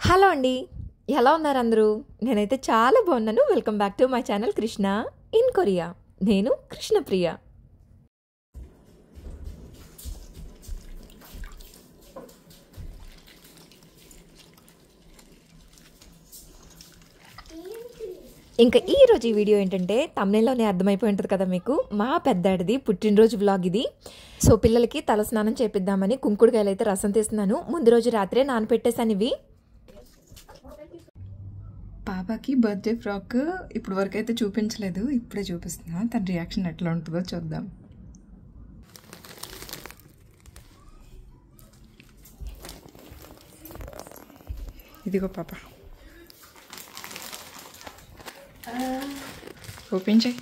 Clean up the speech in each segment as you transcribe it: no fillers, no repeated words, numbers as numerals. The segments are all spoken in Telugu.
హలో అండి, ఎలా ఉన్నారు అందరూ? నేనైతే చాలా బాగున్నాను. Welcome back to my channel Krishna in Korea. నేను కృష్ణప్రియ. ఇంకా ఈరోజు ఈ వీడియో ఏంటంటే తమ్నెల్లోనే అర్థమైపోయి ఉంటుంది కదా మీకు, మా పెద్దాడిది పుట్టినరోజు వ్లాగ్ ఇది. సో పిల్లలకి తలస్నానం చేపిద్దామని కుంకుడుకాయలు అయితే రసం తీస్తున్నాను. ముందు రోజు రాత్రే నానపెట్టేసాను ఇవి. పాపాకి బర్త్డే ఫ్రాక్ ఇప్పుడు వరకు అయితే చూపించలేదు, ఇప్పుడే చూపిస్తున్నా. తన రియాక్షన్ ఎట్లా ఉంటుందో చూద్దాం. ఇదిగో పాప, ఓపెన్ చేయి.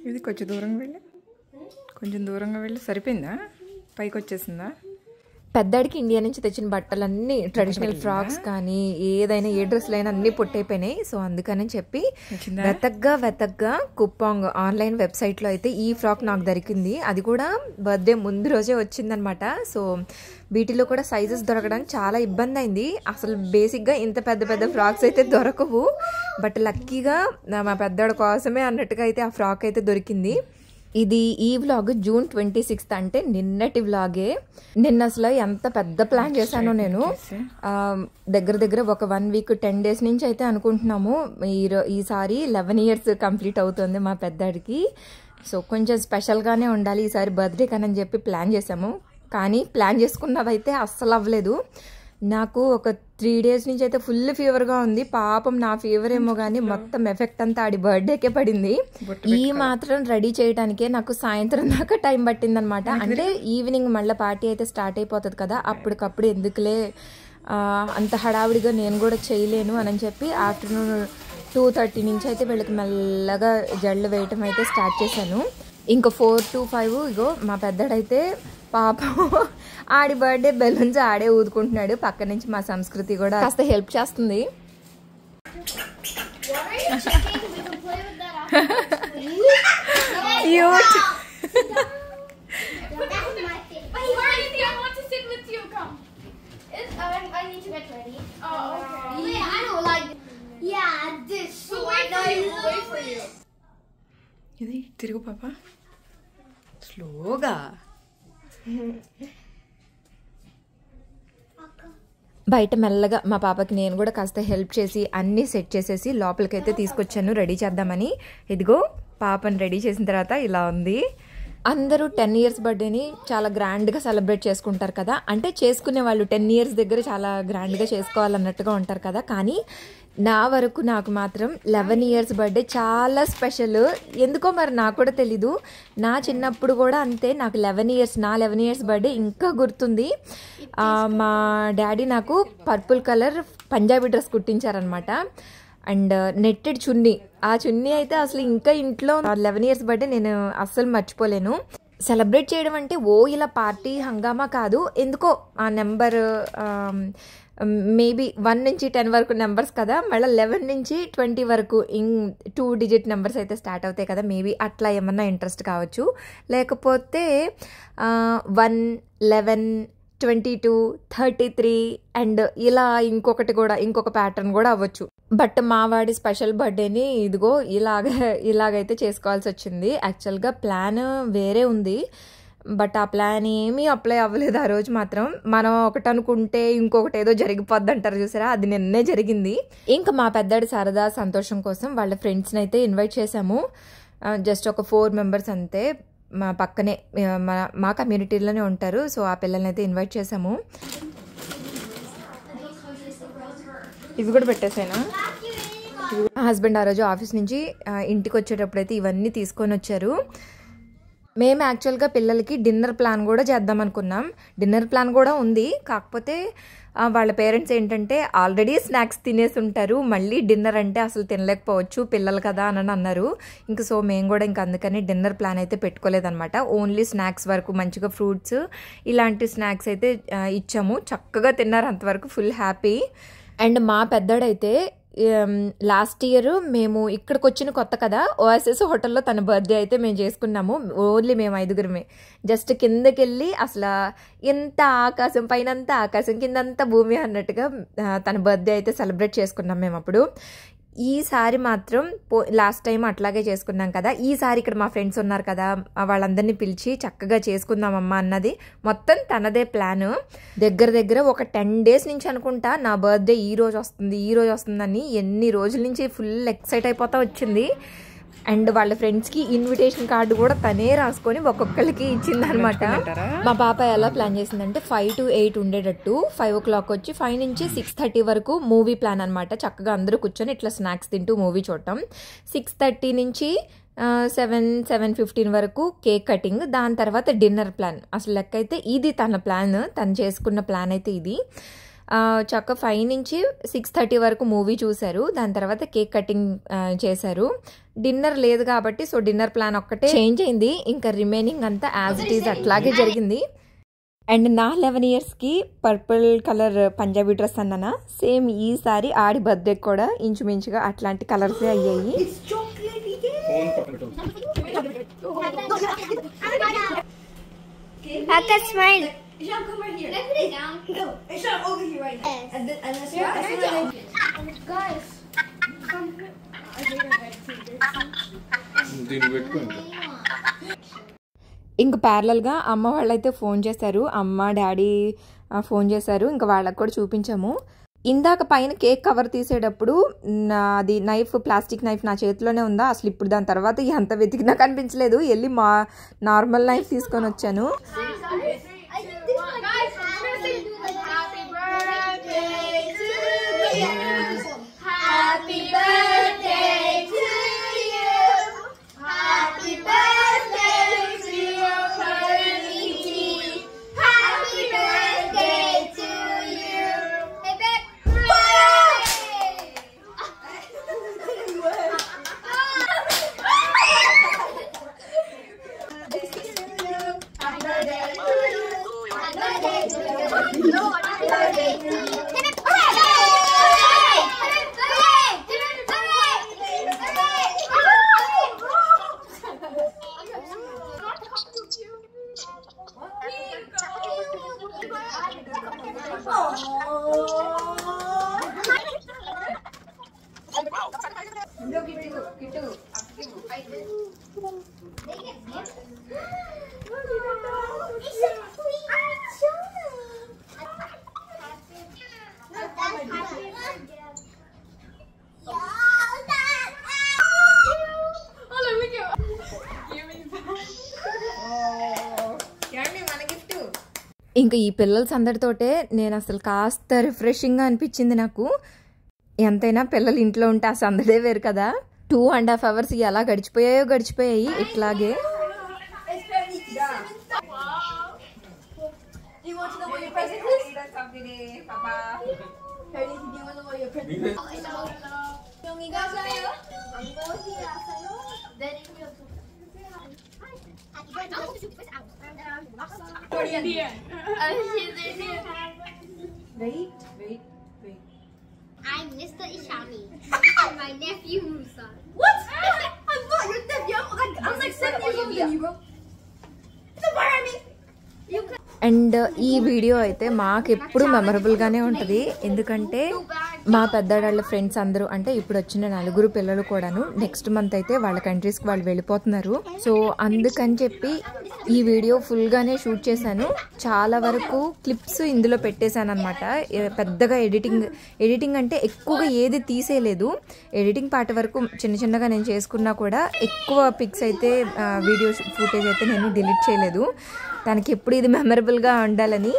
ఇది కొంచెం దూరంగా వెళ్ళి సరిపోయిందా? పైకి వచ్చేసిందా? పెద్దాడికి ఇండియా నుంచి తెచ్చిన బట్టలన్నీ ట్రెడిషనల్ ఫ్రాక్స్ కానీ ఏదైనా ఏ డ్రెస్లు అయినా అన్నీ పొట్టైపోయినాయి. సో అందుకని చెప్పి వెతగ్గా కుప్పాంగ్ ఆన్లైన్ వెబ్సైట్లో అయితే ఈ ఫ్రాక్ నాకు దొరికింది. అది కూడా బర్త్డే ముందు రోజే వచ్చిందనమాట. సో వీటిలో కూడా సైజెస్ దొరకడానికి చాలా ఇబ్బంది అయింది. అసలు బేసిక్గా ఇంత పెద్ద ఫ్రాక్స్ అయితే దొరకవు. బట్ లక్కీగా మా పెద్దాడి కోసమే అన్నట్టుగా అయితే ఆ ఫ్రాక్ అయితే దొరికింది. ఇది ఈ వ్లాగ్ జూన్ 26 అంటే నిన్నటి వ్లాగే. నిన్న అసలు ఎంత పెద్ద ప్లాన్ చేశానో నేను. దగ్గర ఒక 1 వీక్ 10 days నుంచి అయితే అనుకుంటున్నాము. ఈసారి 11 years కంప్లీట్ అవుతుంది మా పెద్దాడికి. సో కొంచెం స్పెషల్గానే ఉండాలి ఈసారి బర్త్డే కనని చెప్పి ప్లాన్ చేసాము. కానీ ప్లాన్ చేసుకున్నదైతే అస్సలు అవ్వలేదు. నాకు ఒక 3 days నుంచి అయితే ఫుల్ ఫీవర్గా ఉంది. పాపం నా ఫీవర్ ఏమో కానీ మొత్తం ఎఫెక్ట్ అంతా ఆడి బర్త్డేకే పడింది. ఈ మాత్రం రెడీ చేయడానికే నాకు సాయంత్రం దాకా టైం పట్టింది అనమాట. అంటే ఈవినింగ్ మళ్ళీ పార్టీ అయితే స్టార్ట్ అయిపోతుంది కదా, అప్పటికప్పుడు ఎందుకులే అంత హడావిడిగా నేను కూడా చేయలేను అని చెప్పి ఆఫ్టర్నూన్ 2:30 నుంచి అయితే వీళ్ళకి మెల్లగా జళ్ళు వేయటం అయితే స్టార్ట్ చేశాను. ఇంకా 4 to 5 ఇగో మా పెద్దడైతే పాపం ఆడి బర్త్డే బెలూన్స్ ఆడే ఊదుకుంటున్నాడు. పక్క నుంచి మా సంస్కృతి కూడా కాస్త హెల్ప్ చేస్తుంది. ఇది తిరుగు పాప, స్లోగా. బయట మెల్లగా మా పాపకి నేను కూడా కాస్త హెల్ప్ చేసి అన్నీ సెట్ చేసేసి లోపలికైతే తీసుకొచ్చాను రెడీ చేద్దామని. ఇదిగో పాపని రెడీ చేసిన తర్వాత ఇలా ఉంది. అందరూ 10 years బర్త్డేని చాలా గ్రాండ్గా సెలబ్రేట్ చేసుకుంటారు కదా. అంటే చేసుకునే వాళ్ళు 10 years దగ్గర చాలా గ్రాండ్గా చేసుకోవాలన్నట్టుగా ఉంటారు కదా. కానీ నా వరకు నాకు మాత్రం 11 years బర్త్డే చాలా స్పెషల్. ఎందుకో మరి నాకు కూడా తెలీదు. నా చిన్నప్పుడు కూడా అంతే. నాకు 11 years బర్త్డే ఇంకా గుర్తుంది. మా డాడీ నాకు పర్పుల్ కలర్ పంజాబీ డ్రెస్ కుట్టించారనమాట. అండ్ నెట్టెడ్ చున్నీ, ఆ చున్నీ అయితే అసలు ఇంకా ఇంట్లో 11 years బర్త్డే నేను అస్సలు మర్చిపోలేను. సెలబ్రేట్ చేయడం అంటే ఇలా పార్టీ హంగామా కాదు. ఎందుకో ఆ నెంబర్ మేబీ 1 నుంచి 10 వరకు నెంబర్స్ కదా, మళ్ళీ 11 నుంచి 20 వరకు 2 digit నెంబర్స్ అయితే స్టార్ట్ అవుతాయి కదా. మేబీ అట్లా ఏమన్నా ఇంట్రెస్ట్ కావచ్చు. లేకపోతే 1, 11, 22, 33 అండ్ ఇలా ఇంకొక ప్యాటర్న్ కూడా అవ్వచ్చు. బట్ మా వాడి స్పెషల్ బర్త్డేని ఇదిగో ఇలాగైతే చేసుకోవాల్సి వచ్చింది. యాక్చువల్గా ప్లాన్ వేరే ఉంది, బట్ ఆ ప్లాన్ ఏమీ అప్లై అవ్వలేదు. ఆ రోజు మాత్రం మనం ఒకటి అనుకుంటే ఇంకొకటి ఏదో జరిగిపోద్ది అంటారు చూసారా, అది నిన్నే జరిగింది. ఇంకా మా పెద్దాడి సరదా సంతోషం కోసం వాళ్ళ ఫ్రెండ్స్ని అయితే ఇన్వైట్ చేశాము. జస్ట్ ఒక 4 members అంతే. మా పక్కనే మా కమ్యూనిటీలోనే ఉంటారు. సో ఆ పిల్లల్ని అయితే ఇన్వైట్ చేసాము. ఇవి కూడా పెట్టేసానా? మా హస్బెండ్ ఆ రోజు ఆఫీస్ నుంచి ఇంటికి వచ్చేటప్పుడు అయితే ఇవన్నీ తీసుకొని వచ్చారు. మేము యాక్చువల్గా పిల్లలకి డిన్నర్ ప్లాన్ కూడా చేద్దాం అనుకున్నాం. డిన్నర్ ప్లాన్ కూడా ఉంది, కాకపోతే వాళ్ళ పేరెంట్స్ ఏంటంటే ఆల్రెడీ స్నాక్స్ తినేసి ఉంటారు, మళ్ళీ డిన్నర్ అంటే అసలు తినలేకపోవచ్చు పిల్లలు కదా అని అన్నారు. ఇంక సో మేము కూడా ఇంక అందుకని డిన్నర్ ప్లాన్ అయితే పెట్టుకోలేదన్నమాట. ఓన్లీ స్నాక్స్ వరకు మంచిగా ఫ్రూట్స్ ఇలాంటి స్నాక్స్ అయితే ఇచ్చాము. చక్కగా తిన్నారు, అంతవరకు ఫుల్ హ్యాపీ. అండ్ మా పెద్దోడైతే లాస్ట్ ఇయర్ మేము ఇక్కడికి వచ్చిన కొత్త కదా, ఓఎస్ఎస్ హోటల్లో తన బర్త్డే అయితే మేము చేసుకున్నాము. ఓన్లీ మేము 5గురమే. జస్ట్ కిందకి వెళ్ళి అసలు ఎంత ఆకాశం, పైనంతా ఆకాశం, కిందంతా భూమి అన్నట్టుగా తన బర్త్డే అయితే సెలబ్రేట్ చేసుకున్నాం మేము అప్పుడు. ఈసారి మాత్రం లాస్ట్ టైం అట్లాగే చేసుకున్నాం కదా, ఈసారి ఇక్కడ మా ఫ్రెండ్స్ ఉన్నారు కదా, వాళ్ళందరినీ పిలిచి చక్కగా చేసుకుందామమ్మా అన్నది మొత్తం తనదే ప్లాన్. దగ్గర ఒక 10 days నుంచి అనుకుంటా నా బర్త్డే ఈ రోజు వస్తుందని ఎన్ని రోజుల నుంచి ఫుల్ ఎక్సైట్ అయిపోతా వచ్చింది. అండ్ వాళ్ళ ఫ్రెండ్స్కి ఇన్విటేషన్ కార్డు కూడా తనే రాసుకొని ఒక్కొక్కరికి ఇచ్చిందనమాట. మా పాప ఎలా ప్లాన్ చేసిందంటే 5 to 8 ఉండేటట్టు, 5 o'clock వచ్చి 5 నుంచి 6:30 వరకు మూవీ ప్లాన్ అనమాట. చక్కగా అందరూ కూర్చొని ఇట్లా స్నాక్స్ తింటూ మూవీ చూడటం. 6:30 నుంచి 7-7:15 వరకు కేక్ కటింగ్, దాని తర్వాత డిన్నర్ ప్లాన్. అసలు లెక్క అయితే ఇది తన ప్లాన్, తను చేసుకున్న ప్లాన్ అయితే ఇది. చక్క 5 నుంచి 6:30 వరకు మూవీ చూశారు, దాని తర్వాత కేక్ కటింగ్ చేశారు. డిన్నర్ లేదు కాబట్టి సో డిన్నర్ ప్లాన్ ఒక్కటే చేంజ్ అయింది, ఇంకా రిమైనింగ్ అంతా యాజ్ ఇట్ ఈజ్ అట్లాగే జరిగింది. అండ్ నా 11 yearsకి పర్పుల్ కలర్ పంజాబీ డ్రెస్ అన్నానా, సేమ్ ఈసారి ఆడి బర్త్డే కూడా ఇంచుమించుగా అట్లాంటి కలర్సే అయ్యాయి. Isham, come right here. Let's put it down. No, Isham, over here right now. Yes. And this guys, come here. ఇంక ప్యారలల్గా అమ్మ వాళ్ళైతే ఫోన్ చేశారు, అమ్మ డాడీ ఫోన్ చేశారు, ఇంకా వాళ్ళకి కూడా చూపించాము. ఇందాక పైన కేక్ కవర్ తీసేటప్పుడు అది ప్లాస్టిక్ నైఫ్ నా చేతిలోనే ఉందా, అసలు ఇప్పుడు దాని తర్వాత ఎంత వెతికినా కనిపించలేదు. వెళ్ళి మా నార్మల్ నైఫ్ తీసుకొని వచ్చాను. Happy birthday to you. Happy birthday to your Pearly. Happy birthday to you. Hey, babe. ఇంకా ఈ పిల్లల సందడితోటే నేను అసలు కాస్త రిఫ్రెషింగ్గా అనిపించింది నాకు. ఎంతైనా పిల్లలు ఇంట్లో ఉంటే ఆ సందడే వేరు కదా. 2.5 hours ఎలా గడిచిపోయాయి ఇట్లాగే. Wait. I'm Mr. Ishami. And my nephew Musa. What? I'm not your nephew. I'm like 7 years older than you, bro. It's a bar at me. And ఈ వీడియో అయితే మాకు ఎప్పుడు మెమరబుల్గానే ఉంటుంది, ఎందుకంటే మా పెద్దవాళ్ళ ఫ్రెండ్స్ అందరూ, అంటే ఇప్పుడు వచ్చిన 4 పిల్లలు కూడాను నెక్స్ట్ మంత్ అయితే వాళ్ళ కంట్రీస్కి వాళ్ళు వెళ్ళిపోతున్నారు. సో అందుకని చెప్పి ఈ వీడియో ఫుల్గానే షూట్ చేశాను. చాలా వరకు క్లిప్స్ ఇందులో పెట్టేశాను అనమాట. పెద్దగా ఎడిటింగ్ అంటే ఎక్కువగా ఏది తీసేయలేదు. ఎడిటింగ్ పార్ట్ వరకు చిన్నగా నేను చేసుకున్నా కూడా ఎక్కువ పిక్స్ అయితే వీడియో ఫుటేజ్ అయితే నేను డిలీట్ చేయలేదు. దానికి ఎప్పుడు ఇది మెమరబుల్గా ఉండాలని.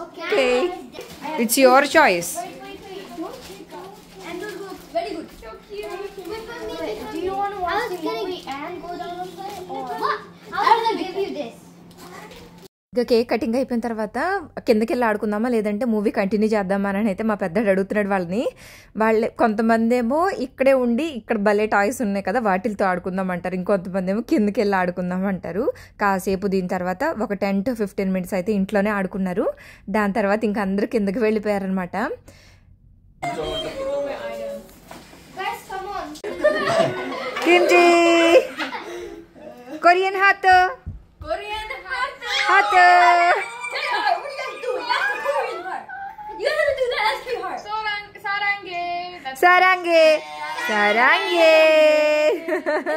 Okay, it's your choice. Very good. So cute. Do you want to watch the movie and go down on it? Or What? I was gonna give you this. ఇక కేక్ కటింగ్ అయిపోయిన తర్వాత కిందకి వెళ్ళి ఆడుకుందామా లేదంటే మూవీ కంటిన్యూ చేద్దామా అని అయితే మా పెద్దడు అడుగుతున్నాడు వాళ్ళని. వాళ్ళే కొంతమంది ఏమో ఇక్కడే ఉండి ఇక్కడ భలే టాయ్స్ ఉన్నాయి కదా వాటితో ఆడుకుందాం అంటారు, ఇంకొంతమంది ఏమో కిందకి వెళ్ళి ఆడుకుందాం అంటారు. కాసేపు దీని తర్వాత ఒక 10 to 15 minutes అయితే ఇంట్లోనే ఆడుకున్నారు. దాని తర్వాత ఇంకా అందరూ కిందకి వెళ్ళిపోయారనమాట. guys, come on. కింజీ Korean హాత్ Korean heart. హాత్ What are you guys doing? That's the Korean heart. You gotta do that SK heart. Sarange. That's సరాంగే సరాంగే.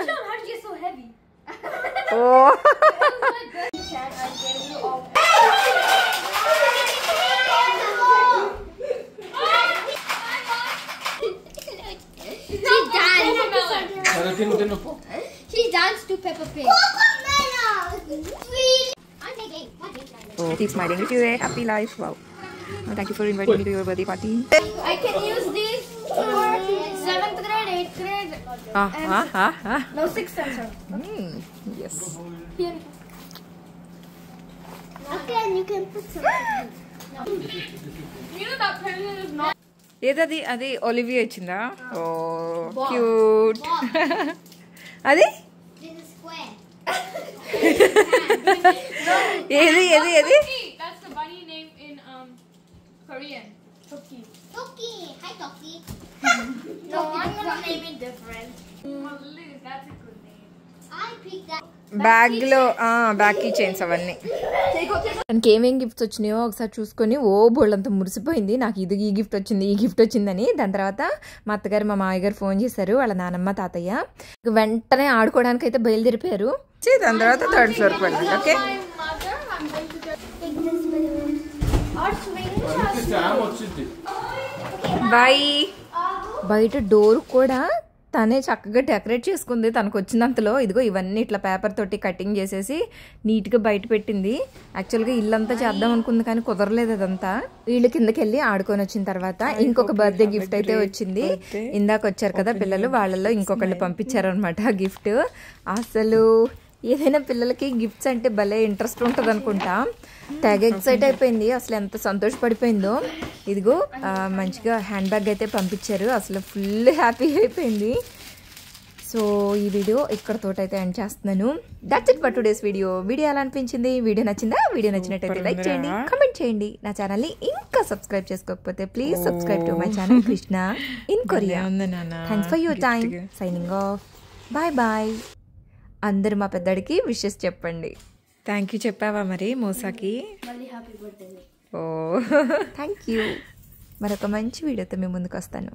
Sean, how did you get so heavy? Oh Chan, I gave you all. She danced to Peppa Pig. I'm taking. Oh, keep smiling. Wish you a happy life. Wow. Oh, thank you for inviting me to your birthday party. I can use these for 7th grade, 8th grade. No, 6th and 7th. Yes. Okay, and you can put something. You know that pen is not. ఏదది అది ఒలివియా ఇచ్చిందా? ఓ క్యూట్. అది This is square. ఏది ఏది ఏది? That's the bunny name in Korean. Toki. Toki. Hi, Toki. No, I'm gonna name it different. Liz, that's a good name. I picked that. Bag లో బ్యాగ్ కీ చైన్స్ అవన్నీ. తనకి ఏమేం గిఫ్ట్స్ వచ్చినాయో ఒకసారి చూసుకొని ఓ బోళ్ళంతా మురిసిపోయింది. నాకు ఇది ఈ గిఫ్ట్ వచ్చింది ఈ గిఫ్ట్ వచ్చిందని. దాని తర్వాత మా అత్తగారు మా మామయ్య గారు ఫోన్ చేశారు, వాళ్ళ నానమ్మ తాతయ్య. వెంటనే ఆడుకోవడానికి అయితే బయలుదేరిపోయారు. దాని తర్వాత 3rd floor వెళ్ళండి. Okay My mother, I'm going to just our swing. Bye. బయట డోర్ కూడా తనే చక్కగా డెకరేట్ చేసుకుంది తనకు వచ్చినంతలో. ఇదిగో ఇవన్నీ ఇట్లా పేపర్ తోటి కటింగ్ చేసేసి నీట్గా బయట పెట్టింది. యాక్చువల్గా ఇల్లంతా చేద్దాం అనుకుంది కానీ కుదరలేదు అదంతా. వీళ్ళు కిందకి వెళ్ళి ఆడుకొని వచ్చిన తర్వాత ఇంకొక బర్త్డే గిఫ్ట్ అయితే వచ్చింది. ఇందాక వచ్చారు కదా పిల్లలు, వాళ్ళల్లో ఇంకొకళ్ళు పంపించారనమాట గిఫ్ట్. అసలు ఏదైనా పిల్లలకి గిఫ్ట్స్ అంటే భలే ఇంట్రెస్ట్ ఉంటుంది అనుకుంటా. తెగ ఎక్సైట్ అయిపోయింది, అసలు ఎంత సంతోషపడిపోయిందో. ఇదిగో మంచిగా హ్యాండ్ బ్యాగ్ అయితే పంపించారు, అసలు ఫుల్ హ్యాపీ అయిపోయింది. సో ఈ వీడియో ఇక్కడతోటైతే ఎండ్ చేస్తున్నాను. That's it for today's video. Video ఎలా అనిపించింది? వీడియో నచ్చిందా? వీడియో నచ్చినట్టయితే లైక్ చేయండి, కమెంట్ చేయండి. నా ఛానల్ని ఇంకా సబ్స్క్రైబ్ చేసుకోకపోతే please subscribe to my channel Krishna in Korea. Thanks for your time. Signing off. Bye bye. అందరు మా పెద్దడికి విషెస్ చెప్పండి. థ్యాంక్ యూ చెప్పావా మరి మోసాకి? ఓ థ్యాంక్ యూ. మరొక మంచి వీడియోతో మీ ముందుకు వస్తాను.